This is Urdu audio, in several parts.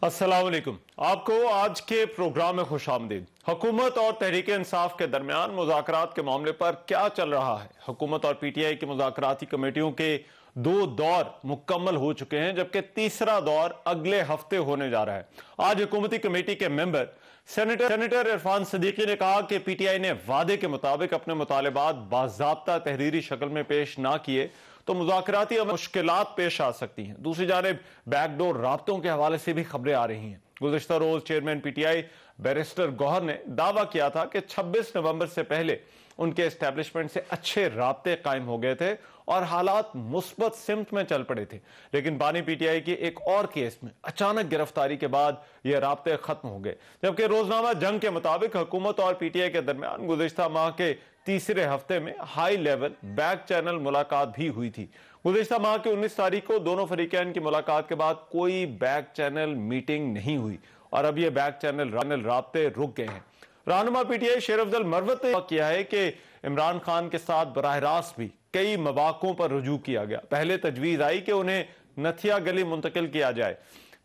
السلام علیکم، آپ کو آج کے پروگرام میں خوش آمدید۔ حکومت اور تحریک انصاف کے درمیان مذاکرات کے معاملے پر کیا چل رہا ہے؟ حکومت اور پی ٹی آئی کی مذاکراتی کمیٹیوں کے 2 دور مکمل ہو چکے ہیں، جبکہ تیسرا دور اگلے ہفتے ہونے جا رہا ہے۔ آج حکومتی کمیٹی کے ممبر سینیٹر عرفان صدیقی نے کہا کہ پی ٹی آئی نے وعدے کے مطابق اپنے مطالبات باضابطہ تحریری شکل میں پیش نہ کیے تو مذاکراتی مشکلات پیش آ سکتی ہیں۔ دوسری جانب بیک ڈور رابطوں کے حوالے سے بھی خبریں آ رہی ہیں۔ گزشتہ روز chairman P T I barrister Gohar نے دعویٰ کیا تھا کہ 26 نومبر سے پہلے ان کے اسٹیبلشمنٹ سے اچھے رابطے قائم ہو گئے تھے اور حالات مثبت سمت میں چل پڑے تھے، لیکن بانی پی ٹی آئی کی ایک اور کیس میں اچانک گرفتاری کے بعد یہ رابطے ختم ہو گئے، جبکہ روزنامہ جنگ کے مطابق حکومت اور پی ٹی آئی کے درمیان گزشتہ ماہ کے تیسرے ہفتے میں ہائی لیول بیک چینل ملاقات بھی ہوئی تھی۔ گزشتہ ماہ کی 19 تاریخ کو دونوں فریقین کی ملاقات کے بعد کوئی بیک چینل میٹنگ نہیں ہوئی اور اب یہ بیک چینل رابطے رک گئے ہیں۔ رہنما پی ٹی آئی شیر افضل مروت نے کیا ہے کہ عمران خان کے ساتھ براہ راست بھی کئی مواقعوں پر رجوع کیا گیا۔ پہلے تجویز آئی کہ انہیں نتھیا گلی منتقل کیا جائے،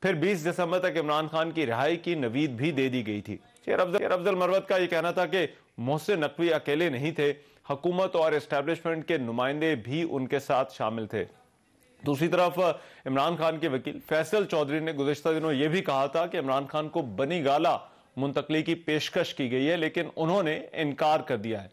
پھر 20 دسمبر تک عمران خان کی رہائی کی نوید بھی دے دی گئی تھی۔ شیر افضل مروت کا یہ کہنا تھا کہ محسن نقوی اکیلے نہیں تھے، حکومت اور اسٹیبلشمنٹ کے نمائندے بھی ان کے ساتھ شامل تھے۔ دوسری طرف عمران خان کے وکیل فیصل چودھری نے گزشتہ دنوں یہ بھی کہا تھا کہ عمران خان کو بنی گالہ منتقلی کی پیشکش کی گئی ہے، لیکن انہوں نے انکار کر دیا ہے۔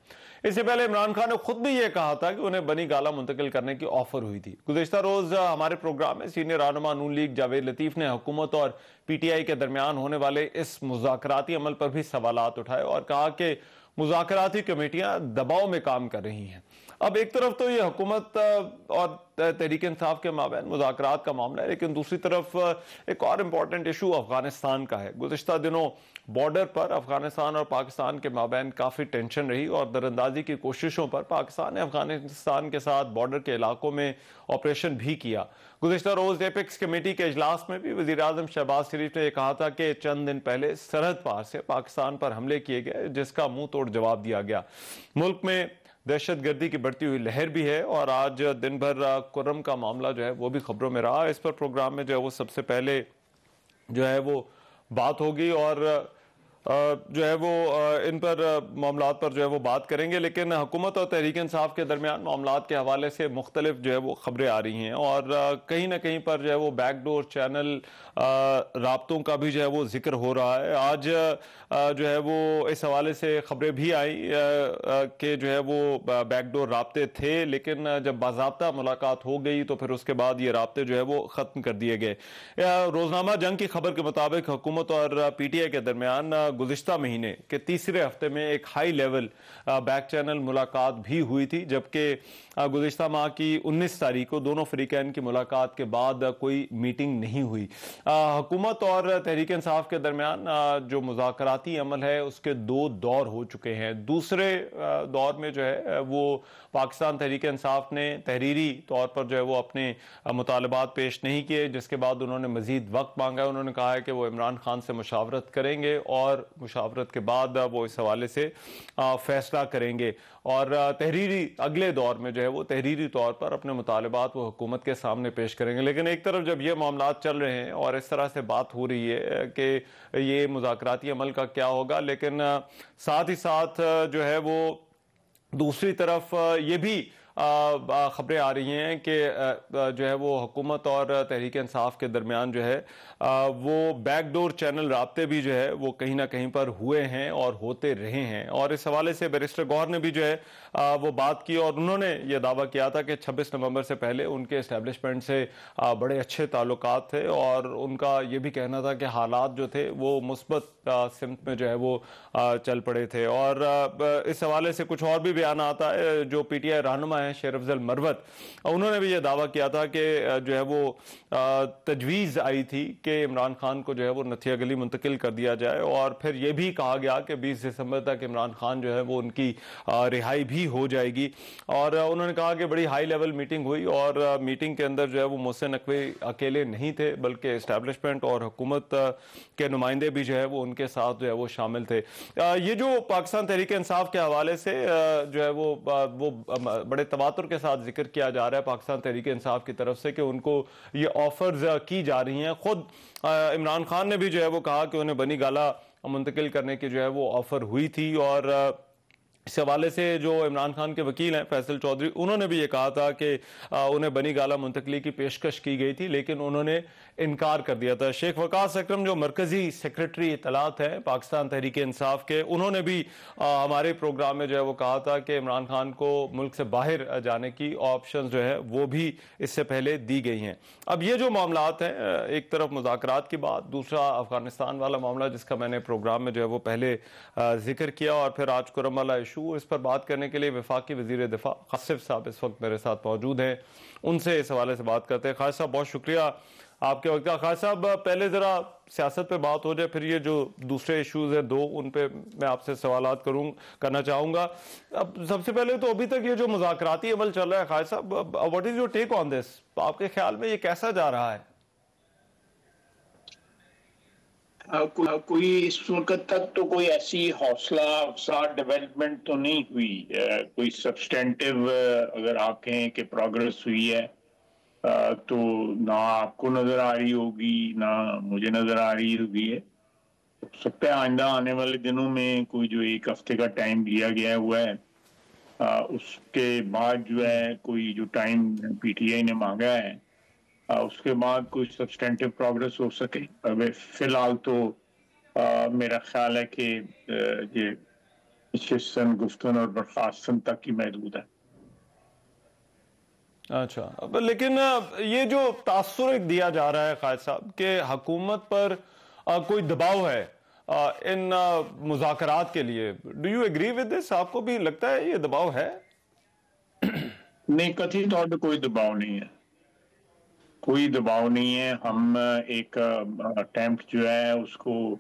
اس سے پہلے عمران خان نے خود بھی یہ کہا تھا کہ انہیں بنی گالہ منتقل کرنے کی آفر ہوئی تھی۔ گزشتہ روز ہمارے پروگرام میں سینئر رہنما نون لیگ جاوید لطیف نے حکومت اور پی ٹی آئی کے درمیان ہونے والے اس مذاکراتی عمل پر بھی سوالات اٹھائے اور کہا کہ مذاکراتی کمیٹیاں دباؤ میں کام کر رہی ہیں۔ اب ایک طرف تو یہ حکومت اور تحریک انصاف کے مابین مذاکرات کا معاملہ ہے، لیکن دوسری طرف ایک اور امپورٹنٹ ایشو افغانستان کا ہے۔ گزشتہ دنوں بارڈر پر افغانستان اور پاکستان کے مابین کافی ٹینشن رہی اور دراندازی کی کوششوں پر پاکستان نے افغانستان کے ساتھ بارڈر کے علاقوں میں آپریشن بھی کیا۔ گزشتہ روز ایپیکس کمیٹی کے اجلاس میں بھی وزیر اعظم شہباز شریف نے یہ کہا تھا کہ چند دن پہلے سرحد پار سے پاکستان پر حملے کیے گئے، جس کا منہ توڑ جواب دیا گیا۔ ملک میں دہشت گردی کی بڑھتی ہوئی لہر بھی ہے اور آج دن بھر کرم کا معاملہ جو ہے وہ بھی خبروں میں رہا۔ اس پر پروگرام میں جو ہے وہ سب سے پہلے جو ہے وہ بات ہوگی اور جو ہے وہ ان پر معاملات پر جو ہے وہ بات کریں گے، لیکن حکومت اور تحریک انصاف کے درمیان معاملات کے حوالے سے مختلف جو ہے وہ خبریں آ رہی ہیں اور کہیں نہ کہیں پر جو ہے وہ بیک ڈور چینل رابطوں کا بھی جو ہے وہ ذکر ہو رہا ہے۔ آج جو ہے وہ اس حوالے سے خبریں بھی آئی کہ جو ہے وہ بیک ڈور رابطے تھے، لیکن جب باضابطہ ملاقات ہو گئی تو پھر اس کے بعد یہ رابطے جو ہے وہ ختم کر دیے گئے۔ روزنامہ جنگ کی خبر کے مطابق حکومت اور پی ٹی آئی کے درمیان گزشتہ مہینے کے تیسرے ہفتے میں ایک ہائی لیول بیک چینل ملاقات بھی ہوئی تھی، جبکہ گزشتہ ماہ کی 19 تاریخ کو دونوں فریقین کی ملاقات کے بعد کوئی میٹنگ نہیں ہوئی۔ حکومت اور تحریک انصاف کے درمیان جو مذاکراتی عمل ہے اس کے 2 دور ہو چکے ہیں۔ دوسرے دور میں جو ہے وہ پاکستان تحریک انصاف نے تحریری طور پر جو ہے وہ اپنے مطالبات پیش نہیں کیے، جس کے بعد انہوں نے مزید وقت مانگا ہے۔ انہوں نے کہا ہے کہ وہ عمران خان سے مشاورت کریں گے اور مشاورت کے بعد وہ اس حوالے سے فیصلہ کریں گے اور تحریری اگلے دور میں جو ہے وہ تحریری طور پر اپنے مطالبات وہ حکومت کے سامنے پیش کریں گے۔ لیکن ایک طرف جب یہ معاملات چل رہے ہیں اور اس طرح سے بات ہو رہی ہے کہ یہ مذاکراتی عمل کا کیا ہوگا، لیکن ساتھ ہی ساتھ جو ہے وہ دوسری طرف یہ بھی خبریں آ رہی ہیں کہ جو ہے وہ حکومت اور تحریک انصاف کے درمیان جو ہے وہ بیک ڈور چینل رابطے بھی جو ہے وہ کہیں نہ کہیں پر ہوئے ہیں اور ہوتے رہے ہیں، اور اس حوالے سے بیرسٹر گوہر نے بھی جو ہے وہ بات کی اور انہوں نے یہ دعویٰ کیا تھا کہ 26 نومبر سے پہلے ان کے اسٹیبلشمنٹ سے بڑے اچھے تعلقات تھے اور ان کا یہ بھی کہنا تھا کہ حالات جو تھے وہ مثبت سمت میں جو ہے وہ چل پڑے تھے۔ اور اس حوالے سے کچھ اور بھی بیان آتا ہے۔ جو پی ٹی آئی رہنما ہیں شیر افضل مروت، انہوں نے بھی یہ دعویٰ کیا تھا کہ جو ہے وہ تجویز آئی تھی کہ عمران خان کو جو ہے وہ نتھیا گلی منتقل کر دیا جائے اور پھر یہ بھی کہا گیا کہ 20 دسمبر تک عمران خان جو ہے وہ ان کی رہائی بھی ہو جائے گی، اور انہوں نے کہا کہ بڑی ہائی لیول میٹنگ ہوئی اور میٹنگ کے اندر جو ہے وہ محسن نقوی اکیلے نہیں تھے بلکہ اسٹیبلشمنٹ اور حکومت کے نمائندے بھی جو ہے وہ ان کے ساتھ جو ہے وہ شامل تھے۔ یہ جو پاکستان تحریک انصاف کے حوالے سے جو ہے وہ بڑے تواتر کے ساتھ ذکر کیا جا رہا ہے پاکستان تحریک انصاف کی طرف سے کہ ان کو یہ آفرز کی جا رہی ہیں. خود عمران خان نے بھی جو ہے وہ کہا کہ انہیں بنی گالہ منتقل کرنے کی جو ہے وہ آفر ہوئی تھی, اور اس حوالے سے جو عمران خان کے وکیل ہیں فیصل چودھری, انہوں نے بھی یہ کہا تھا کہ انہیں بنی گالہ منتقلی کی پیشکش کی گئی تھی لیکن انہوں نے انکار کر دیا تھا. شیخ وقاص اکرم جو مرکزی سیکرٹری اطلاعات ہیں پاکستان تحریک انصاف کے, انہوں نے بھی ہمارے پروگرام میں جو ہے وہ کہا تھا کہ عمران خان کو ملک سے باہر جانے کی آپشنز جو ہے وہ بھی اس سے پہلے دی گئی ہیں. اب یہ جو معاملات ہیں, ایک طرف مذاکرات کی بات, دوسرا افغانستان والا معاملہ جس کا میں نے پروگرام میں جو ہے وہ پہلے ذکر کیا, اور پھر آج کرم والا ایشو, اس پر بات کرنے کے لیے وفاقی وزیر دفاع خاسف صاحب اس وقت میرے ساتھ موجود ہیں. ان سے اس حوالے سے بات کرتے ہیں. خالد صاحب بہت شکریہ آپ کے وقت کا. خالد صاحب پہلے ذرا سیاست پہ بات ہو جائے, پھر یہ جو دوسرے ایشوز ہیں دو, ان پہ میں آپ سے سوالات کرنا چاہوں گا. اب سب سے پہلے تو ابھی تک یہ جو مذاکراتی عمل چل رہا ہے خالد صاحب, واٹ از یور ٹیک آن دس؟ آپ کے خیال میں یہ کیسا جا رہا ہے؟ کوئی اس وقت تک تو کوئی ایسی حوصلہ افزا ڈیولپمنٹ تو نہیں ہوئی, کوئی سبسٹینٹیو اگر آپ کہیں کہ پروگرس ہوئی ہے تو نہ آپ کو نظر آ رہی ہوگی نہ مجھے نظر آ رہی ہوگی. ہو سکتا ہے آئندہ آنے والے دنوں میں کوئی جو 1 ہفتے کا ٹائم لیا گیا ہوا ہے اس کے بعد جو ہے کوئی جو ٹائم پی ٹی آئی نے مانگا ہے اس کے بعد کوئی سبسٹینٹیو پروگرس ہو سکے. فی الحال تو میرا خیال ہے کہ یہ نشستن گفتن اور برخاستن تک ہی محدود ہے. اچھا, لیکن یہ جو تاثر ایک دیا جا رہا ہے خالد صاحب کہ حکومت پر کوئی دباؤ ہے ان مذاکرات کے لیے, do you agree with this? آپ کو بھی لگتا ہے یہ دباؤ ہے؟ نہیں, قطعی طور پہ کوئی دباؤ نہیں ہے, کوئی دباؤ نہیں ہے. ہم ایک اٹیمپٹ جو ہے اس کو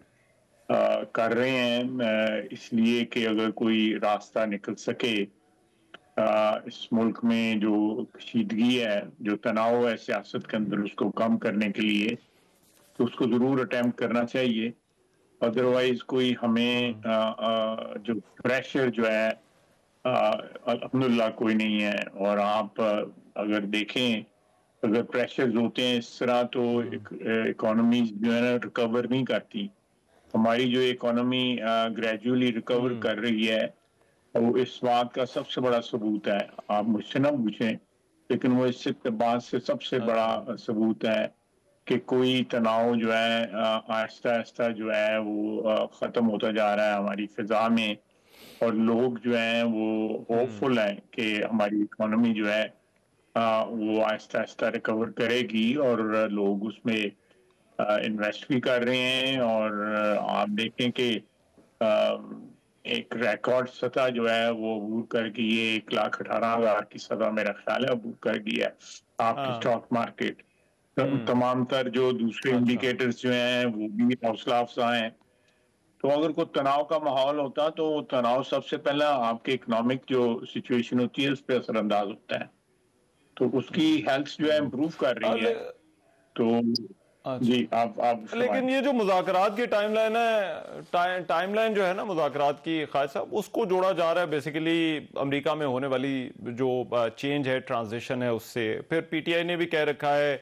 کر رہے ہیں اس لیے کہ اگر کوئی راستہ نکل سکے اس ملک میں جو کشیدگی ہے, جو تناؤ ہے سیاست کے اندر, اس کو کم کرنے کے لیے تو اس کو ضرور اٹیمپٹ کرنا چاہیے. ادروائز کوئی ہمیں جو پریشر جو ہے الحمدللہ کوئی نہیں ہے. اور آپ اگر دیکھیں اگر پریشرز ہوتے ہیں اس طرح تو اکانومیز جو ہے نا ریکور نہیں کرتی. ہماری جو اکانومی گریجولی ریکور کر رہی ہے وہ اس بات کا سب سے بڑا ثبوت ہے. آپ مجھ سے نہ پوچھیں لیکن وہ اس بات سے سب سے بڑا ثبوت ہے کہ کوئی تناؤ جو ہے آہستہ آہستہ جو ہے وہ ختم ہوتا جا رہا ہے ہماری فضا میں, اور لوگ جو ہیں وہ ہوپ فل ہیں کہ ہماری اکانومی جو ہے وہ آہستہ آہستہ ریکور کرے گی, اور لوگ اس میں انویسٹ بھی کر رہے ہیں. اور آپ دیکھیں کہ ایک ریکارڈ سطح جو ہے وہ عبور کر کے یہ 1,18,000 کی سطح میرا خیال ہے عبور کر گئی ہے آپ کی اسٹاک مارکیٹ. تمام تر جو دوسرے انڈیکیٹرز جو ہیں وہ بھی حوصلہ افزا ہیں. تو اگر کوئی تناؤ کا ماحول ہوتا تو تناؤ سب سے پہلا آپ کے اکنامک جو سچویشن ہوتی ہے اس پہ اثر انداز ہوتا ہے, تو اس کی ہیلتھ جو ہے امپروو کر رہی ہے. تو جی آپ لیکن یہ جو مذاکرات کی ٹائم لائن ہے, ٹائم لائن جو ہے نا مذاکرات کی خالد صاحب, اس کو جوڑا جا رہا ہے بیسیکلی امریکہ میں ہونے والی جو چینج ہے, ٹرانزیشن ہے, اس سے. پھر پی ٹی آئی نے بھی کہہ رکھا ہے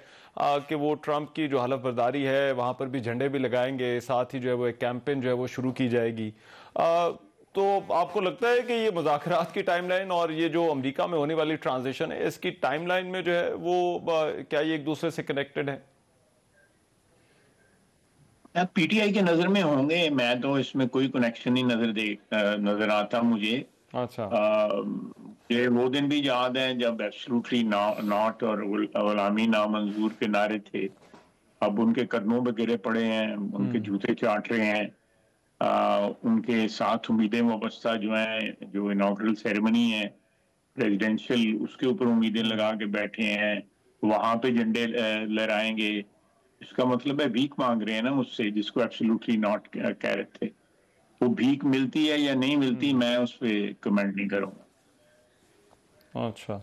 کہ وہ ٹرمپ کی جو حلف برداری ہے وہاں پر بھی جھنڈے بھی لگائیں گے, ساتھ ہی جو ہے وہ ایک کیمپین جو ہے وہ شروع کی جائے گی. تو آپ کو لگتا ہے کہ یہ مذاکرات کی ٹائم لائن اور یہ جو امریکہ میں ہونے والی ٹرانزیشن ہے اس کی ٹائم لائن میں جو ہے وہ کیا یہ ایک دوسرے سے کنیکٹڈ ہے؟ پی ٹی آئی کے نظر میں ہوں گے, میں تو اس میں کوئی کنیکشن نہیں نظر آتا مجھے. اچھا, یہ وہ دن بھی یاد ہے جب ایبسلوٹلی ناٹ اور غلامی نامنظور کے نعرے تھے, اب ان کے قدموں پہ گرے پڑے ہیں, ان کے جوتے چاٹ رہے ہیں. ان کے ساتھ امیدیں وابستہ جو ہیں, جو انوگرل سیریمنی ہے پریزیڈینشل, اس کے اوپر امیدیں لگا کے بیٹھے ہیں, وہاں پہ جھنڈے لہرائیں گے. اس کا مطلب ہے بھیک مانگ رہے ہیں نا مجھ سے, جس کو ایبسولوٹلی ناٹ کہہ رہے تھے. وہ بھیک ملتی ہے یا نہیں ملتی میں اس پہ کمنٹ نہیں کروں گا. اچھا,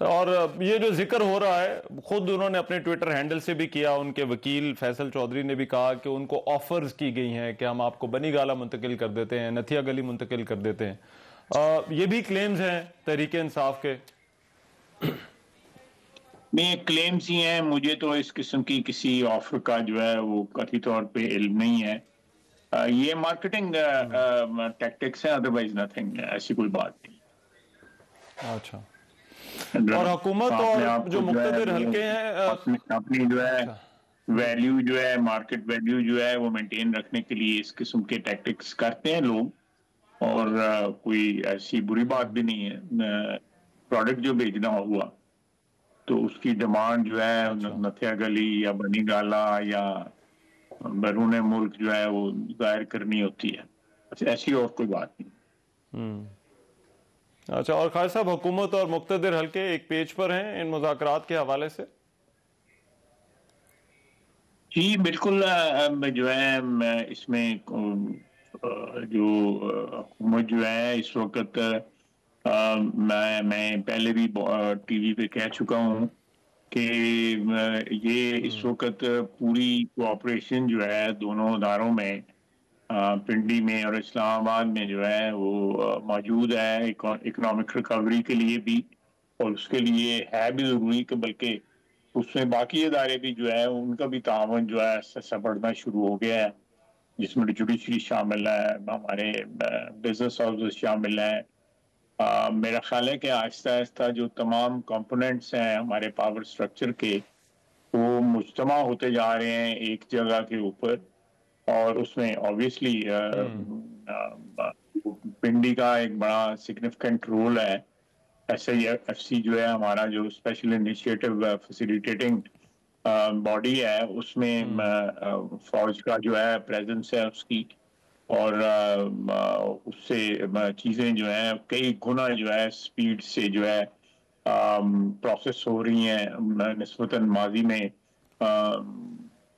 اور یہ جو ذکر ہو رہا ہے خود انہوں نے اپنے ٹویٹر ہینڈل سے بھی کیا, ان کے وکیل فیصل چودھری نے بھی کہا کہ ان کو آفرز کی گئی ہیں کہ ہم آپ کو بنی گالہ منتقل کر دیتے ہیں, نتھیا گلی منتقل کر دیتے ہیں. یہ بھی کلیمز ہیں تحریک انصاف کے. میں کلیمز ہی ہیں، مجھے تو اس قسم کی کسی آفر کا جو ہے وہ کتھی طور پہ علم نہیں ہے. یہ مارکیٹنگ ٹیکٹکس ہیں، ادروائز نتھنگ، ایسی کوئی بات نہیں. اچھا. اور حکومت اپنے اور آپ جو کو جو ہے مقتدر حلقے ہیں اپنی جو ہے اچھا. ویلیو جو ہے، مارکیٹ ویلیو جو ہے وہ مینٹین رکھنے کے لیے اس قسم کے ٹیکٹکس کرتے ہیں لوگ. اور کوئی ایسی بری بات بھی نہیں ہے. پروڈکٹ جو بیچنا ہوا تو اس کی ڈیمانڈ جو ہے اچھا. نتھیا گلی یا بنی گالا یا بیرون ملک جو ہے وہ ظاہر کرنی ہوتی ہے. ایسی اور کوئی بات نہیں. اچھا. اور خالد صاحب، حکومت اور مقتدر حلقے ایک پیج پر ہیں ان مذاکرات کے حوالے سے؟ جی بالکل. جو ہے اس میں جو حکومت جو ہے اس وقت، میں پہلے بھی ٹی وی پہ کہہ چکا ہوں کہ یہ اس وقت پوری کوآپریشن جو ہے دونوں اداروں میں، پنڈی میں اور اسلام آباد میں جو ہے وہ موجود ہے. اکنامک ریکوری کے لیے بھی، اور اس کے لیے ہے بھی ضروری کہ بلکہ اس میں باقی ادارے بھی جو ہے ان کا بھی تعاون جو ہے ایسا بڑھنا شروع ہو گیا ہے، جس میں جوڈیشری شامل ہے، ہمارے بزنس ہاؤسز شامل ہیں. میرا خیال ہے کہ آہستہ آہستہ جو تمام کمپوننٹس ہیں ہمارے پاور سٹرکچر کے، وہ مجتمع ہوتے جا رہے ہیں ایک جگہ کے اوپر. اور اس میں آبویسلی پنڈی کا ایک بڑا سگنیفیکنٹ رول ہے. SIFC جو ہے ہمارا جو اسپیشل انیشیٹو فیسیلیٹیٹنگ باڈی ہے، اس میں فوج کا جو ہے پریزنس ہے اس کی. اور اس سے چیزیں جو ہیں کئی گنا جو ہے سپیڈ سے جو ہے پروسیس ہو رہی ہیں نسبتاً ماضی میں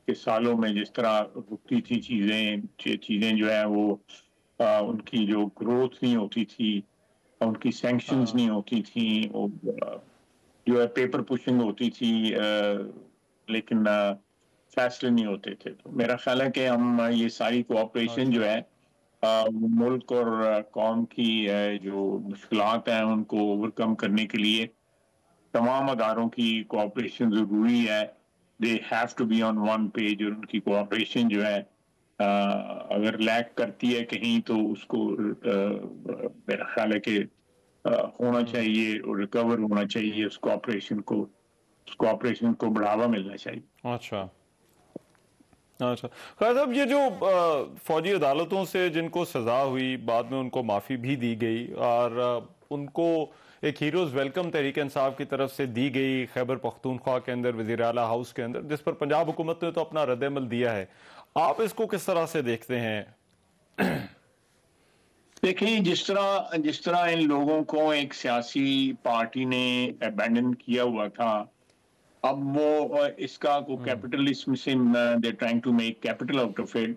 کے سالوں میں جس طرح رکتی تھی چیزیں جو ہے وہ ان کی جو گروتھ نہیں ہوتی تھی، ان کی سینکشنز نہیں ہوتی تھیں، جو ہے پیپر پوشنگ ہوتی تھی، لیکن فیصلے نہیں ہوتے تھے. تو میرا خیال ہے کہ ہم یہ ساری کوآپریشن اچھا. جو ہے ملک اور قوم کی جو مشکلات ہیں ان کو اوورکم کرنے کے لیے تمام اداروں کی کوآپریشن ضروری ہے. They have to be on one page. اور ان کی کوآپریشن جو ہے اگر لیک کرتی ہے کہیں تو اس کو میرا خیال ہے کہ ہونا چاہیے اور ریکور ہونا چاہیے. اس کوآپریشن کو بڑھاوا ملنا چاہیے. اچھا. اچھا. خیر صاحب، یہ جو فوجی عدالتوں سے جن کو سزا ہوئی بعد میں ان کو معافی بھی دی گئی اور ان کو ایک ہیروز ویلکم تحریک انصاف کی طرف سے دی گئی خیبر پختونخوا کے اندر وزیر اعلیٰ ہاؤس کے اندر، جس پر پنجاب حکومت نے تو اپنا رد عمل دیا ہے، آپ اس کو کس طرح سے دیکھتے ہیں؟ دیکھیں، جس طرح ان لوگوں کو ایک سیاسی پارٹی نے ابینڈن کیا ہوا تھا، اب وہ اس کا کو کیپٹلزم سے they trying to make capital out of it,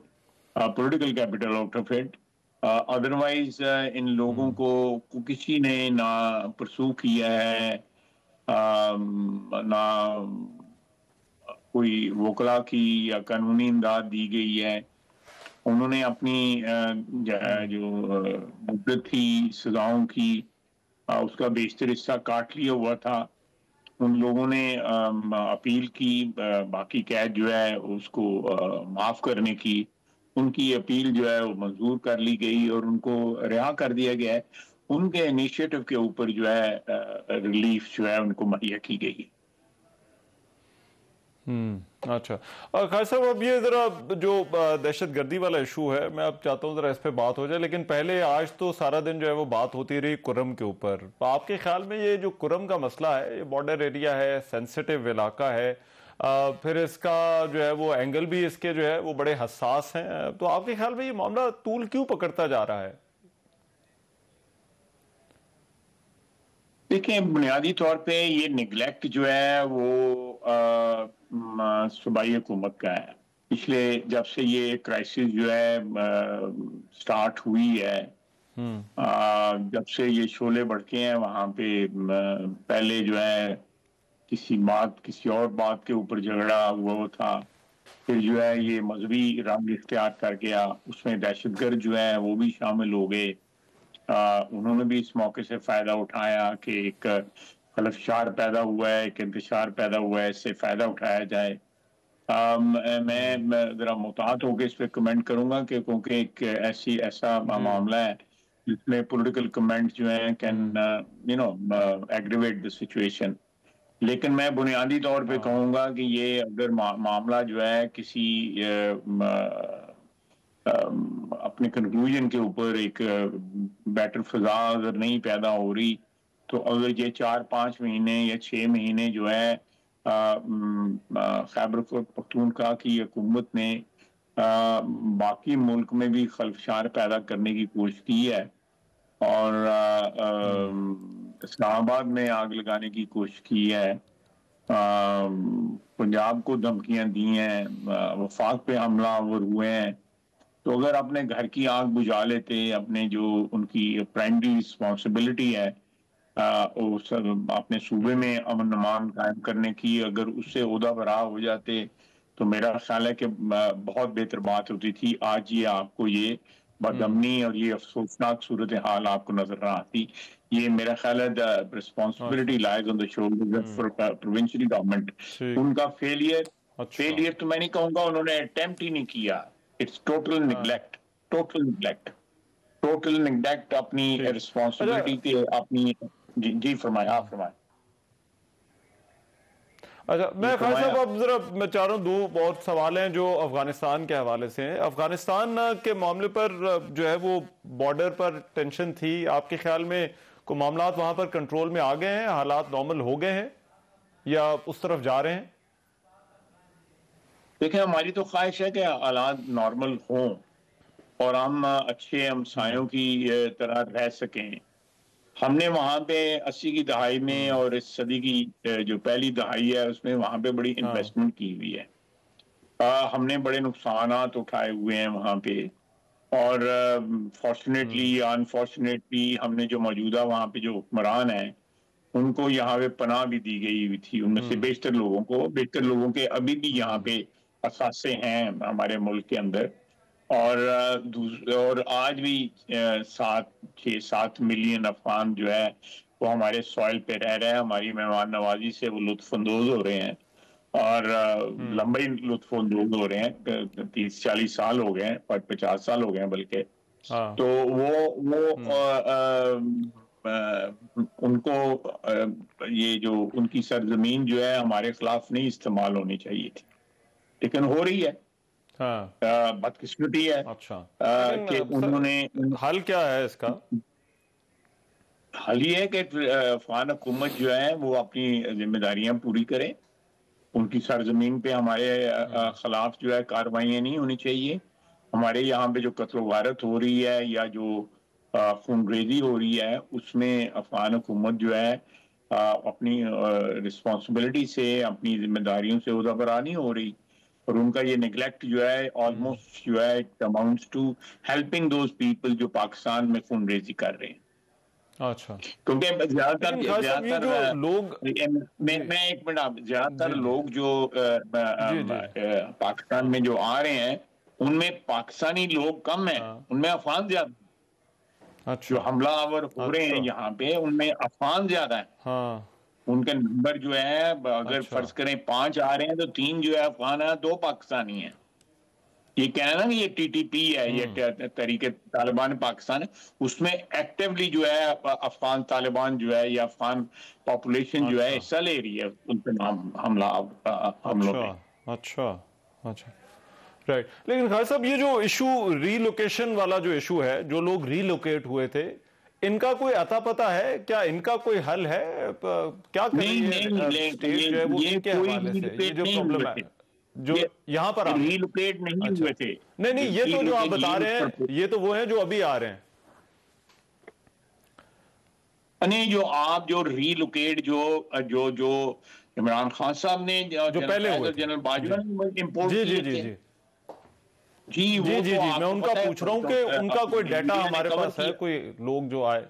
political capital out of it. Otherwise ان لوگوں کو کسی نے نہ پرسو کیا ہے، نہ کوئی وکلا کی یا قانونی امداد دی گئی ہے. انہوں نے اپنی جو مدت تھی سزاؤں کی اس کا بیشتر حصہ کاٹ لیا ہوا تھا. ان لوگوں نے اپیل کی باقی قید جو ہے اس کو معاف کرنے کی. ان کی اپیل جو ہے وہ منظور کر لی گئی اور ان کو رہا کر دیا گیا ہے. ان کے انیشیٹو کے اوپر جو ہے ریلیف جو ہے ان کو مہیا کی گئی ہے. اچھا. خیر صاحب، اب یہ ذرا جو دہشت گردی والا ایشو ہے، میں اب چاہتا ہوں ذرا اس پہ بات ہو جائے، لیکن پہلے آج تو سارا دن جو ہے وہ بات ہوتی رہی کرم کے اوپر. آپ کے خیال میں یہ جو کرم کا مسئلہ ہے، یہ بارڈر ایریا ہے، سینسیٹیو علاقہ ہے، پھر اس کا جو ہے وہ اینگل بھی اس کے جو ہے وہ بڑے حساس ہیں، تو آپ کے خیال میں یہ معاملہ طول کیوں پکڑتا جا رہا ہے؟ دیکھیں، بنیادی طور پہ یہ نیگلیکٹ جو ہے وہ صوبائی حکومت کا ہے. پچھلے جب سے یہ کرائسس جو ہے سٹارٹ ہوئی ہے، جب سے یہ شعلے بڑھتے ہیں وہاں پہ پہلے جو ہے کسی اور بات کے اوپر جھگڑا ہوا تھا، پھر جو ہے یہ مذہبی رنگ اختیار کر گیا، اس میں دہشت گرد جو ہے وہ بھی شامل ہو گئے. انہوں نے بھی اس موقع سے فائدہ اٹھایا کہ ایک خلفشار پیدا ہوا ہے، ایک انتشار پیدا ہوا ہے، اس سے فائدہ اٹھایا جائے. میں ذرا محتاط ہو کے اس پہ کمنٹ کروں گا کہ کیونکہ ایک ایسا معاملہ ہے جس میں پولیٹیکل کمنٹ جو ہیں کین ایگریویٹ دی سچویشن. لیکن میں بنیادی طور پہ کہوں گا کہ یہ اگر معاملہ جو ہے کسی اپنے کنکلوژن کے اوپر ایک بیٹر فضا اگر نہیں پیدا ہو رہی، تو اگر یہ 4-5 مہینے یا 6 مہینے جو ہے خیبر پختونخوا کی حکومت نے باقی ملک میں بھی خلفشار پیدا کرنے کی کوشش کی ہے اور اسلام آباد میں آگ لگانے کی کوشش کی ہے، پنجاب کو دھمکیاں دی ہیں، وفاق پہ حملہ آور ہوئے ہیں، تو اگر اپنے گھر کی آگ بجھا لیتے، اپنے جو ان کی پرائمری رسپانسبلٹی ہے اپنے صوبے میں امن امان قائم کرنے کی، اگر اس سے عہدہ برآ ہو جاتے تو میرا خیال ہے کہ بہت بہتر بات ہوتی تھی. آج یہ آپ کو یہ بدامنی اور یہ افسوسناک صورتحال آپ کو نظر نہ آتی. یہ میرا خیال ہے responsibility lies on the shoulders for provincial government. ان کا فیلئر تو میں نہیں کہوں گا انہوں نے اٹیمپٹ ہی نہیں کیا. It's total neglect اپنی responsibility کے اپنی. جی فرمائیں، آپ فرمائیں. اچھا میں خالد صاحب اب ذرا میں چاہ رہا ہوں دو بہت سوال ہیں جو افغانستان کے حوالے سے ہیں. افغانستان کے معاملے پر جو ہے وہ بارڈر پر ٹینشن تھی، آپ کے خیال میں کوئی معاملات وہاں پر کنٹرول میں آ گئے ہیں، حالات نارمل ہو گئے ہیں یا اس طرف جا رہے ہیں؟ دیکھیں ہماری تو خواہش ہے کہ حالات نارمل ہوں اور ہم اچھے ہمسایوں کی طرح رہ سکیں. ہم نے وہاں پہ 80 کی دہائی میں اور اس صدی کی جو پہلی دہائی ہے اس میں وہاں پہ بڑی انویسٹمنٹ کی ہوئی ہے. ہم نے بڑے نقصانات اٹھائے ہوئے ہیں وہاں پہ، اور فارچونیٹلی یا انفارچونیٹلی ہم نے جو موجودہ وہاں پہ جو حکمران ہیں ان کو یہاں پہ پناہ بھی دی گئی ہوئی تھی. ان میں سے بیشتر لوگوں کے ابھی بھی یہاں پہ اثاثے ہیں ہمارے ملک کے اندر، اور آج بھی 6-7 ملین افغان جو ہے وہ ہمارے سوائل پہ رہ رہے ہیں. ہماری مہمان نوازی سے وہ لطف اندوز ہو رہے ہیں اور لمبے لطف اندوز ہو رہے ہیں. 30-40 سال ہو گئے ہیں، 50 سال ہو گئے ہیں بلکہ. تو وہ ان کو یہ جو ان کی سرزمین جو ہے ہمارے خلاف نہیں استعمال ہونی چاہیے تھی، لیکن ہو رہی ہے. بدقسمتی ہے کہ انہوں نے. حل کیا ہے اس کا؟ حل یہ ہے کہ افغان حکومت جو ہے وہ اپنی ذمہ داریاں پوری کرے. ان کی سرزمین پہ ہمارے خلاف جو ہے کارروائیاں نہیں ہونی چاہیے. ہمارے یہاں پہ جو قتل و غارت ہو رہی ہے یا جو خونریزی ہو رہی ہے اس میں افغان حکومت جو ہے اپنی رسپانسبلٹی سے، اپنی ذمہ داریوں سے عہدہ برآ نہیں ہو رہی، اور ان کا یہ نیگلیکٹ جو ہے آلموسٹ جو ہے it amounts to helping those people جو پاکستان میں خونریزی کر رہے ہیں. اچھا کیونکہ زیادہ تر لوگ میں ایک منٹ، زیادہ تر لوگ جو پاکستان میں جو آ رہے ہیں ان میں پاکستانی لوگ کم ہیں، ان میں افغان زیادہ. جو حملہ آور ہو رہے ہیں یہاں پہ ان میں افغان زیادہ ہیں. ان کے نمبر جو ہے اگر فرض کریں 5 آ رہے ہیں تو 3 جو ہے افغان ہیں، 2 پاکستانی ہیں. یہ کہنا نا کہ یہ ٹی ٹی پی ہے، یہ تحریک طالبان پاکستان ہے، اس میں ایکٹیولی جو ہے افغان طالبان جو ہے یا افغان پاپولیشن جو ہے حصہ لے رہی ہے ان پہ حملوں پہ. اچھا رائٹ. لیکن خالد صاحب یہ جو ایشو ری لوکیشن والا جو ایشو ہے، جو لوگ ری لوکیٹ ہوئے تھے ان کا کوئی عطا پتہ ہے کیا؟ ان کا کوئی حل ہے؟ کیا جو یہاں پر ری لوکیٹ نہیں ہوئے تھے. نہیں یہ تو جو آپ بتا رہے ہیں یہ تو وہ ہیں جو ابھی آ رہے ہیں. نہیں جو آپ جو ری لوکیٹ جو عمران خان صاحب نے جو پہلے ہوئے جنرل باجوہ نے امپورٹ کیے تھے. جی میں ان کا پوچھ رہا ہوں کہ ان کا کوئی ڈیٹا ہمارے پاس ہے، کوئی لوگ جو آئے؟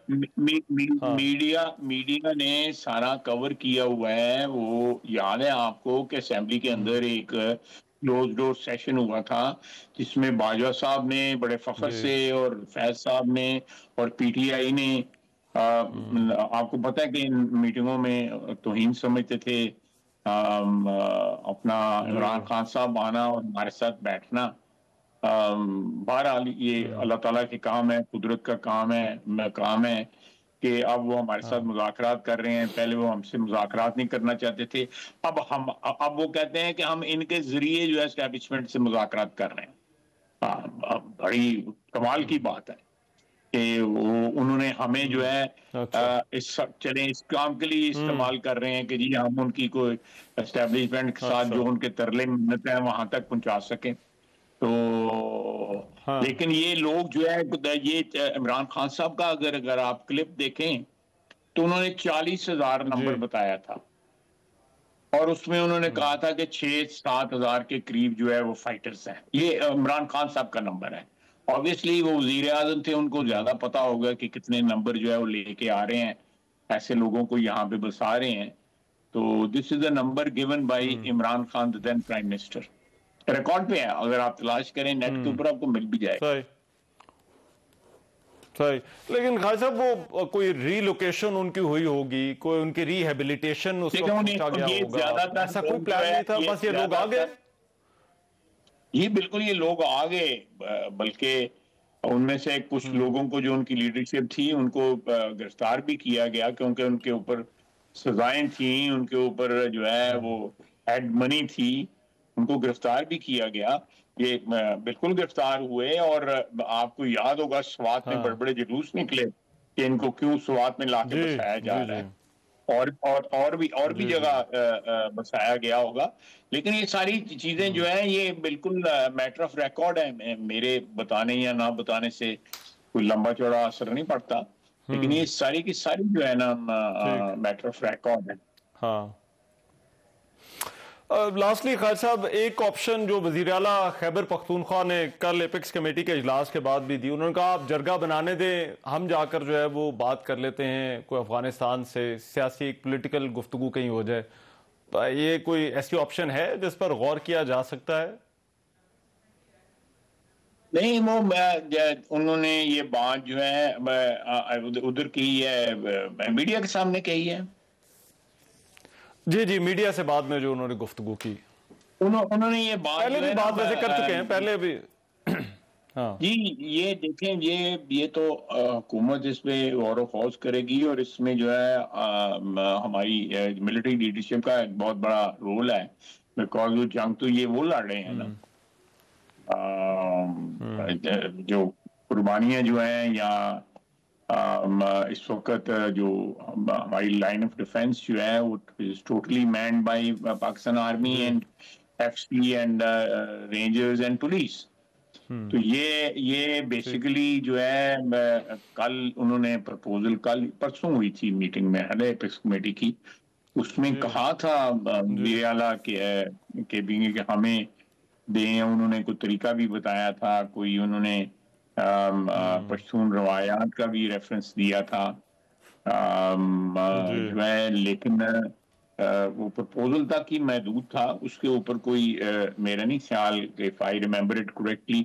میڈیا نے سارا کور کیا ہوا ہے. وہ یاد ہے آپ کو کہ اسمبلی کے اندر ایک کلوز ڈور سیشن ہوا تھا جس میں باجوہ صاحب نے بڑے فخر سے اور فیض صاحب نے اور پی ٹی آئی نے آپ کو پتہ ہے کہ ان میٹنگوں میں توہین سمجھتے تھے. اپنا عمران خان صاحب آنا اور ہمارے ساتھ بیٹھنا بہرحال یہ اللہ تعالیٰ کے کام ہے, قدرت کا کام ہے کہ اب وہ ہمارے ساتھ مذاکرات کر رہے ہیں. پہلے وہ ہم سے مذاکرات نہیں کرنا چاہتے تھے, اب وہ کہتے ہیں کہ ہم ان کے ذریعے جو ہے اسٹیبلشمنٹ سے مذاکرات کر رہے ہیں. بڑی کمال کی بات ہے کہ انہوں نے ہمیں جو ہے اس کام کے لیے استعمال کر رہے ہیں کہ جی ہم ان کی کوئی اسٹیبلشمنٹ کے ساتھ جو ان کے ترلے منتیں ہیں وہاں تک پہنچا سکیں. تو لیکن یہ لوگ جو ہے یہ عمران خان صاحب کا اگر آپ کلپ دیکھیں تو انہوں نے 40,000 نمبر بتایا تھا, اور اس میں انہوں نے کہا تھا کہ 6-7 ہزار کے قریب جو ہے وہ فائٹرز ہیں. یہ عمران خان صاحب کا نمبر ہے. obviously وہ وزیر اعظم تھے, ان کو زیادہ پتا ہوگا کہ کتنے نمبر جو ہے وہ لے کے آ رہے ہیں, ایسے لوگوں کو یہاں پہ بسا رہے ہیں. تو this is a number given by Imran Khan the then prime minister. Record پہ ہے, اگر آپ تلاش کریں نیٹ کے اوپر آپ کو مل بھی جائے. صحیح. لیکن خالد صاحب وہ کوئی ری لوکیشن ان کی ہوئی ہوگی, کوئی ان کی ری ہیبلیٹیشن اس کو پوچھا گیا ہوگا, ایسا کوئی پلان نہیں تھا, بس یہ لوگ آ گئے. یہ بالکل یہ لوگ آ گئے, بلکہ ان میں سے کچھ لوگوں کو جو ان کی لیڈرشپ تھی ان کو گرفتار بھی کیا گیا, کیونکہ ان کے اوپر سزائیں تھیں, ان کے اوپر جو ہے وہ ایڈ منی تھی, ان کو گرفتار بھی کیا گیا. یہ بالکل گرفتار ہوئے, اور آپ کو یاد ہوگا سوات میں بڑے بڑے جلوس نکلے کہ ان کو کیوں سوات میں لا کے بسایا جا رہا ہے, اور بھی جگہ بسایا گیا ہوگا. لیکن یہ ساری چیزیں جو ہیں یہ بالکل میٹر آف ریکارڈ ہے, میرے بتانے یا نہ بتانے سے کوئی لمبا چوڑا اثر نہیں پڑتا, لیکن یہ ساری کی ساری جو ہے نا میٹر آف ریکارڈ ہے. ہاں. لاسٹلی خالد صاحب, ایک آپشن جو وزیر اعلیٰ خیبر پختونخوا نے کل ایپکس کمیٹی کے اجلاس کے بعد بھی دی, انہوں نے کہا آپ جرگہ بنانے دیں, ہم جا کر جو ہے وہ بات کر لیتے ہیں, کوئی افغانستان سے سیاسی پولیٹیکل گفتگو کہیں ہو جائے. یہ کوئی ایسی آپشن ہے جس پر غور کیا جا سکتا ہے؟ نہیں, وہ انہوں نے یہ بات جو ہے ادھر کی ہے, میڈیا کے سامنے کہی ہے. جی میڈیا سے بعد میں جو انہوں نے گفتگو کی, انہوں نے یہ بات پہلے بھی بات ویسے کر چکے ہیں پہلے بھی. جی یہ دیکھیں, یہ تو حکومت اس میں غور و خوض کرے گی, اور اس میں جو ہے ہماری ملٹری لیڈرشپ کا ایک بہت بڑا رول ہے, بیکاز وہ جنگ تو یہ وہ لڑ رہے ہیں نا, جو قربانیاں جو ہیں یا اس وقت جو ہماری لائن آف ڈیفنس جو ہے وہ totally manned by Pakistan army and F C and rangers and police. تو یہ بیسیکلی جو ہے کل انہوں نے پرپوزل کل پرسوں ہوئی تھی میٹنگ میں ایپکس کمیٹی کی, اس میں کہا تھا وزیر اعلیٰ کہ ہمیں دیں. انہوں نے کوئی طریقہ بھی بتایا تھا, کوئی انہوں نے پشتون روایات کا بھی ریفرنس دیا تھا جو ہے, لیکن وہ پرپوزل تک ہی محدود تھا, اس کے اوپر کوئی میرا نہیں خیال کہ if I remember it correctly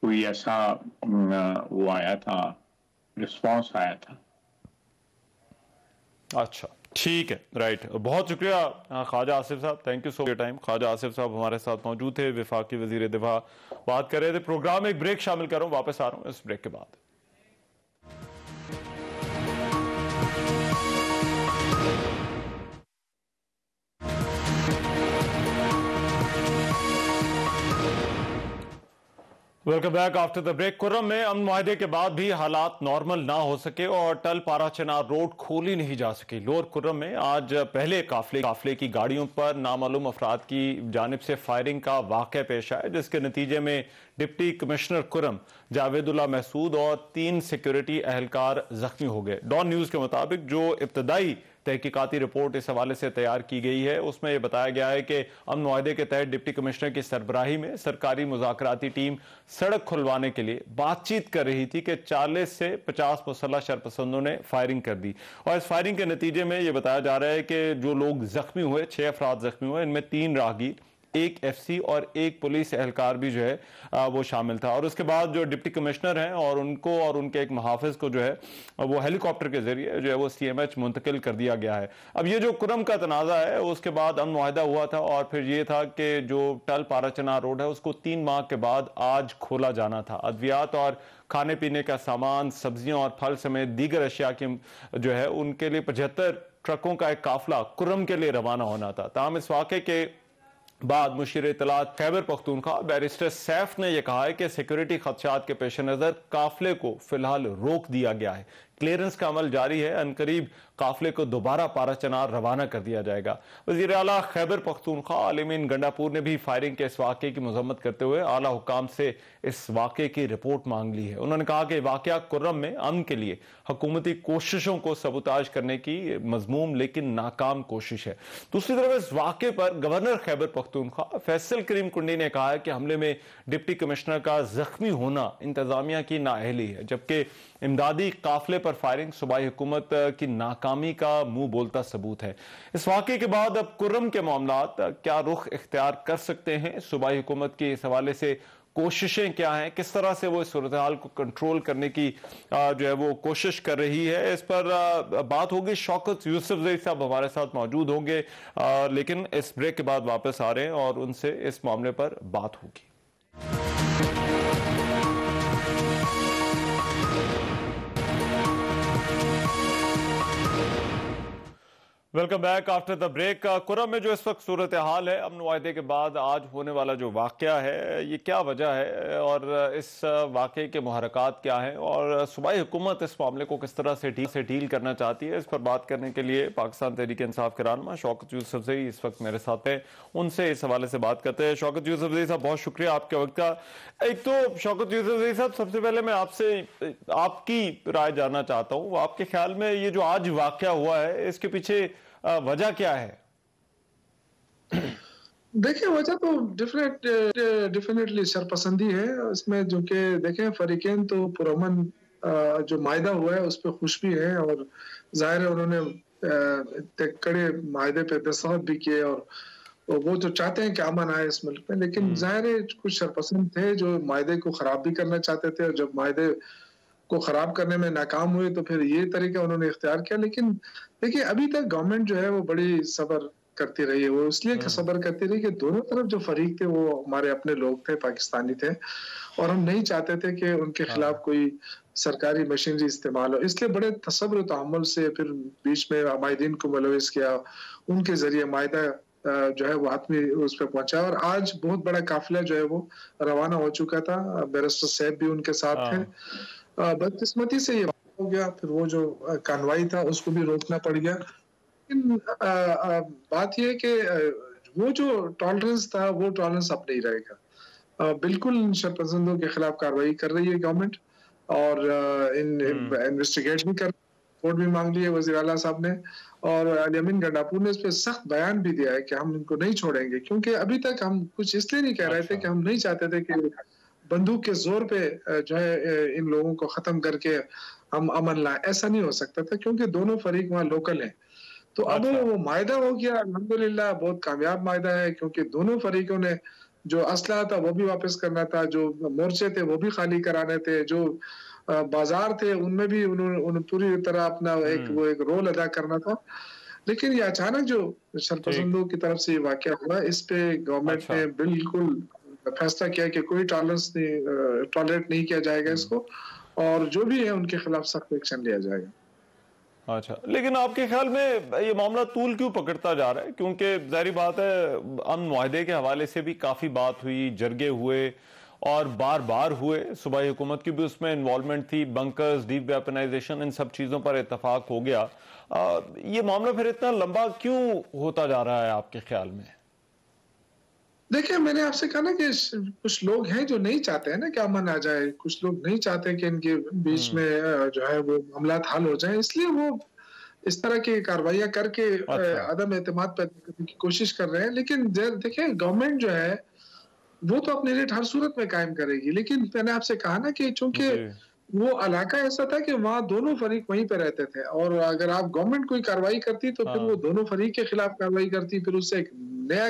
کوئی ایسا وہ آیا تھا, رسپانس آیا تھا. اچھا ٹھیک ہے, رائٹ. بہت شکریہ خواجہ آصف صاحب, thank you so much time. Khawaja Asif صاحب ہمارے ساتھ موجود تھے, وفاقی وزیر دفاع, بات کر رہے تھے. پروگرام ایک بریک شامل کر رہا ہوں, واپس آ رہا ہوں اس بریک کے بعد. Welcome back after the break. کرم میں امن معاہدے کے بعد بھی حالات نارمل نہ ہو سکے اور ٹل پارا چنار روڈ کھولی نہیں جا سکی. لوور کرم میں آج پہلے قافلے کی گاڑیوں پر نامعلوم افراد کی جانب سے فائرنگ کا واقعہ پیش آیا, جس کے نتیجے میں ڈپٹی کمشنر کرم جاوید اللہ محسود اور 3 سیکیورٹی اہلکار زخمی ہو گئے. ڈان نیوز کے مطابق جو ابتدائی تحقیقاتی رپورٹ اس حوالے سے تیار کی گئی ہے, اس میں یہ بتایا گیا ہے کہ امن معاہدے کے تحت ڈپٹی کمشنر کی سربراہی میں سرکاری مذاکراتی ٹیم سڑک کھلوانے کے لیے بات چیت کر رہی تھی کہ 40 سے 50 مسلح شرپسندوں نے فائرنگ کر دی, اور اس فائرنگ کے نتیجے میں یہ بتایا جا رہا ہے کہ جو لوگ زخمی ہوئے, 6 افراد زخمی ہوئے, ان میں 3 راہگیر, ایک FC اور ایک پولیس اہلکار بھی جو ہے وہ شامل تھا، اور اس کے بعد جو ڈپٹی کمشنر ہیں اور ان کو اور ان کے ایک محافظ کو جو ہے وہ ہیلی کاپٹر کے ذریعے جو ہے وہ CMH منتقل کر دیا گیا ہے۔ اب یہ جو کرم کا تنازع ہے اس کے بعد امن معاہدہ ہوا تھا، اور پھر یہ تھا کہ جو ٹل پارا چنار روڈ ہے اس کو 3 ماہ کے بعد آج کھولا جانا تھا۔ ادویات اور کھانے پینے کا سامان، سبزیاں اور پھل سمیت دیگر اشیاء کی جو ہے ان کے لیے 75 ٹرکوں کا ایک قافلہ کرم کے لیے روانہ ہونا تھا۔ تاہم اس واقعے کے بعد مشیر اطلاعات خیبر پختونخوا بیرسٹر سیف نے یہ کہا ہے کہ سیکیورٹی خدشات کے پیش نظر قافلے کو فی الحال روک دیا گیا ہے۔ کلیئرنس کا عمل جاری ہے، عنقریب قافلے کو دوبارہ پارا چنار روانہ کر دیا جائے گا۔ وزیر اعلیٰ خیبر پختونخوا علی امین گنڈاپور نے بھی فائرنگ کے اس واقعے کی مذمت کرتے ہوئے اعلیٰ حکام سے اس واقعے کی رپورٹ مانگ لی ہے۔ انہوں نے کہا کہ واقعہ کرم میں امن کے لیے حکومتی کوششوں کو سبوتاژ کرنے کی مذموم لیکن ناکام کوشش ہے۔ دوسری طرف اس واقعے پر گورنر خیبر پختونخوا فیصل کریم کنڈی نے کہا ہے کہ حملے میں ڈپٹی کمشنر کا زخمی ہونا انتظامیہ کی نااہلی ہے، جبکہ امدادی قافلے پر فائرنگ صوبائی حکومت کی ناکامی کا منہ بولتا ثبوت ہے۔ اس واقعے کے بعد اب کرم کے معاملات کیا رخ اختیار کر سکتے ہیں؟ صوبائی حکومت کی اس حوالے سے کوششیں کیا ہیں؟ کس طرح سے وہ اس صورتحال کو کنٹرول کرنے کی جو ہے وہ کوشش کر رہی ہے؟ اس پر بات ہوگی۔ شوکت یوسفزئی صاحب ہمارے ساتھ موجود ہوں گے، لیکن اس بریک کے بعد واپس آ رہے ہیں اور ان سے اس معاملے پر بات ہوگی۔ Welcome back after the break. کرم میں جو اس وقت صورتحال ہے امن معاہدے کے بعد آج ہونے والا جو واقعہ ہے، یہ کیا وجہ ہے اور اس واقعے کے محرکات کیا ہیں، اور صوبائی حکومت اس معاملے کو کس طرح سے ڈیل کرنا چاہتی ہے؟ اس پر بات کرنے کے لیے پاکستان تحریک انصاف کے رہنما شوکت یوسفزئی اس وقت میرے ساتھ ہیں، ان سے اس حوالے سے بات کرتے ہیں۔ شوکت یوسفزئی صاحب بہت شکریہ آپ کے وقت کا۔ ایک تو شوکت یوسفزئی صاحب، سب سے پہلے میں آپ سے آپ کی رائے جاننا چاہتا ہوں، آپ کے خیال میں یہ جو آج واقعہ ہوا ہے اس کے پیچھے وجہ کیا ہے؟ دیکھیں، وجہ تو ڈیفینیٹلی سرپسندی ہے اس میں، جو کہ دیکھیں فریقین تو پرامن جو معاہدہ ہوا ہے اس پہ خوش بھی ہیں، اور ظاہر ہے انہوں نے کڑے معاہدے پہ دستخط بھی کیے، اور وہ جو چاہتے ہیں کہ امن آئے اس ملک میں، لیکن ظاہر ہے کچھ سرپسند تھے جو معاہدے کو خراب بھی کرنا چاہتے تھے، اور جب معاہدے کو خراب کرنے میں ناکام ہوئے تو پھر یہ طریقہ انہوں نے اختیار کیا۔ لیکن دیکھیے ابھی تک گورنمنٹ جو ہے وہ بڑی صبر کرتی رہی ہے، وہ اس لیے صبر کرتی رہی کہ دونوں طرف جو فریق تھے وہ ہمارے اپنے لوگ تھے، پاکستانی تھے، اور ہم نہیں چاہتے تھے کہ ان کے خلاف کوئی سرکاری مشینری استعمال ہو، اس لیے بڑے تصبر و تحمل سے پھر بیچ میں معاہدین کو ملوث کیا، ان کے ذریعے معاہدہ جو ہے وہ حتمی اس پہ پہنچا، اور آج بہت بڑا قافلہ جو ہے وہ روانہ ہو چکا تھا، بیرسٹر صاحب بھی ان کے ساتھ تھے۔ بدقسمتی سے یہ ہو گیا، پھر وہ جو کانوائی تھا اس کو بھی روکنا پڑ گیا، لیکن بات یہ کہ وہ جو ٹالرنس تھا وہ ٹالرنس اب نہیں رہے گا۔ بالکل شرپسندوں کے خلاف کارروائی کر رہی ہے گورنمنٹ، اور انویسٹیگیٹ بھی کر رپورٹ بھی مانگ لی ہے وزیر اعلیٰ صاحب نے، اور علی امین گنڈاپور نے اس پہ سخت بیان بھی دیا ہے کہ ہم ان کو نہیں چھوڑیں گے، کیونکہ ابھی تک ہم کچھ اس لیے نہیں کہہ رہے تھے کہ ہم نہیں چاہتے تھے کہ بندوق کے زور پہ جو ہے ان لوگوں کو ختم کر کے ہم امن لائیں، ایسا نہیں ہو سکتا تھا، کیونکہ دونوں فریق وہاں لوکل ہیں۔ تو اب وہ معاہدہ ہو گیا، الحمدللہ بہت کامیاب معاہدہ ہے، کیونکہ دونوں فریقوں نے جو اسلحہ تھا وہ بھی واپس کرنا تھا، جو مورچے تھے وہ بھی خالی کرانے تھے، جو بازار تھے ان میں بھی انہوں پوری طرح اپنا ایک رول ادا کرنا تھا۔ لیکن یہ اچانک جو شرپسندوں کی طرف سے یہ واقعہ ہوا، اس پہ گورنمنٹ نے بالکل فیصلہ کیا کہ کوئی ٹالریٹ نہیں کیا جائے گا اس کو، اور جو بھی ہے ان کے خلاف سخت ایکشن لیا جائے گا۔ اچھا، لیکن آپ کے خیال میں یہ معاملہ طول کیوں پکڑتا جا رہا ہے؟ کیونکہ ظاہری بات ہے امن معاہدے کے حوالے سے بھی کافی بات ہوئی، جرگے ہوئے اور بار بار ہوئے، صوبائی حکومت کی بھی اس میں انوالومنٹ تھی، بنکرز، ڈیپ ویپنائزیشن، ان سب چیزوں پر اتفاق ہو گیا۔ یہ معاملہ پھر اتنا لمبا کیوں ہوتا جا رہا ہے آپ کے خیال میں؟ دیکھیں، میں نے آپ سے کہا نا کہ کچھ لوگ ہیں جو نہیں چاہتے ہیں نا کہ امن آ جائے، کچھ لوگ نہیں چاہتے کہ ان کے بیچ میں جو ہے وہ معاملات حل ہو جائیں، اس لیے وہ اس طرح کی کاروائیاں کر کے عدم اعتماد پیدا کرنے کی کوشش کر رہے ہیں۔ لیکن دیکھیں گورنمنٹ جو ہے وہ تو اپنے ریٹ ہر صورت میں قائم کرے گی، لیکن میں نے آپ سے کہا نا کہ چونکہ وہ علاقہ ایسا تھا کہ وہاں دونوں فریق وہیں پہ رہتے تھے، اور اگر آپ گورنمنٹ کوئی کارروائی کرتی تو پھر وہ دونوں فریق کے خلاف کارروائی کرتی، پھر اس سے ایک نیا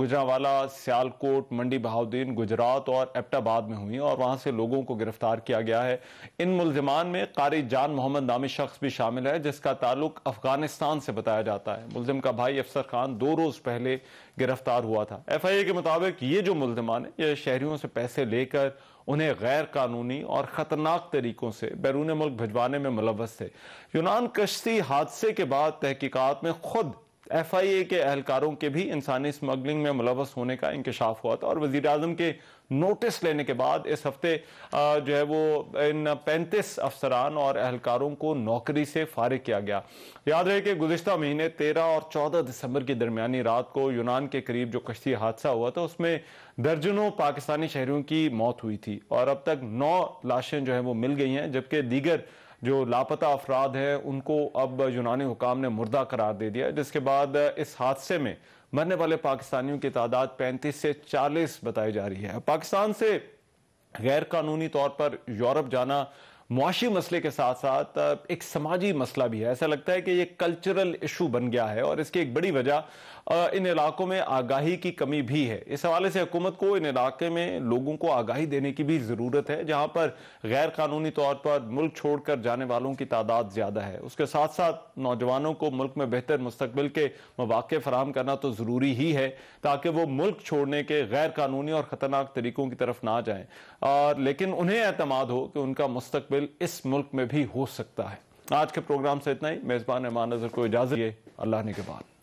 گجرانوالا، سیالکوٹ، منڈی بہاؤدین، گجرات اور ایبٹ آباد میں ہوئی اور وہاں سے لوگوں کو گرفتار کیا گیا ہے۔ ان ملزمان میں قاری جان محمد نامی شخص بھی شامل ہے جس کا تعلق افغانستان سے بتایا جاتا ہے۔ ملزم کا بھائی افسر خان 2 روز پہلے گرفتار ہوا تھا۔ ایف آئی اے کے مطابق یہ جو ملزمان ہیں یہ شہریوں سے پیسے لے کر انہیں غیر قانونی اور خطرناک طریقوں سے بیرون ملک بھجوانے میں ملوث تھے۔ یونان کشتی حادثے کے بعد تحقیقات میں خود ایف آئی اے کے اہلکاروں کے بھی انسانی اسمگلنگ میں ملوث ہونے کا انکشاف ہوا تھا اور وزیر اعظم کے نوٹس لینے کے بعد اس ہفتے جو ہے وہ ان 35 افسران اور اہلکاروں کو نوکری سے فارغ کیا گیا۔ یاد رہے کہ گزشتہ مہینے 13 اور 14 دسمبر کی درمیانی رات کو یونان کے قریب جو کشتی حادثہ ہوا تھا اس میں درجنوں پاکستانی شہریوں کی موت ہوئی تھی اور اب تک 9 لاشیں جو ہیں وہ مل گئی ہیں، جبکہ دیگر جو لاپتہ افراد ہیں ان کو اب یونانی حکام نے مردہ قرار دے دیا، جس کے بعد اس حادثے میں مرنے والے پاکستانیوں کی تعداد 35 سے 40 بتائی جا رہی ہے۔ پاکستان سے غیر قانونی طور پر یورپ جانا معاشی مسئلے کے ساتھ ساتھ ایک سماجی مسئلہ بھی ہے۔ ایسا لگتا ہے کہ یہ کلچرل ایشو بن گیا ہے اور اس کی ایک بڑی وجہ ان علاقوں میں آگاہی کی کمی بھی ہے۔ اس حوالے سے حکومت کو ان علاقے میں لوگوں کو آگاہی دینے کی بھی ضرورت ہے جہاں پر غیر قانونی طور پر ملک چھوڑ کر جانے والوں کی تعداد زیادہ ہے۔ اس کے ساتھ ساتھ نوجوانوں کو ملک میں بہتر مستقبل کے مواقع فراہم کرنا تو ضروری ہی ہے تاکہ وہ ملک چھوڑنے کے غیر قانونی اور خطرناک طریقوں کی طرف نہ جائیں، لیکن انہیں اعتماد ہو کہ ان کا مستقبل اس ملک میں بھی ہو سکتا ہے۔ آج کے پروگرام سے اتنا ہی۔ میزبان امان نظر کو اجازت دیے، اللہ نے کے بعد۔